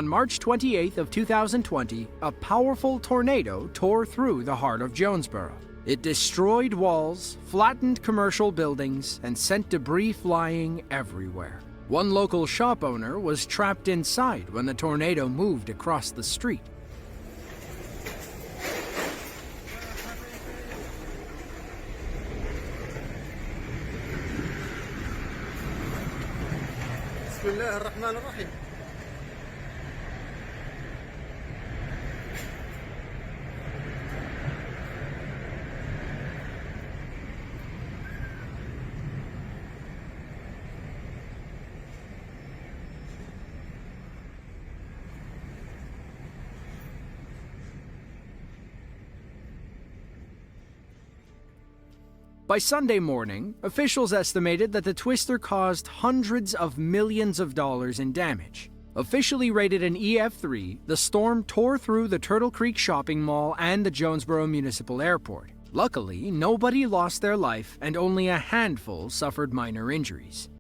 On March 28th of 2020, a powerful tornado tore through the heart of Jonesboro. It destroyed walls, flattened commercial buildings, and sent debris flying everywhere. One local shop owner was trapped inside when the tornado moved across the street. Bismillah, ar-Rahman, ar-Rahim. By Sunday morning, officials estimated that the twister caused hundreds of millions of dollars in damage. Officially rated an EF3, the storm tore through the Turtle Creek shopping mall and the Jonesboro Municipal Airport. Luckily, nobody lost their life and only a handful suffered minor injuries.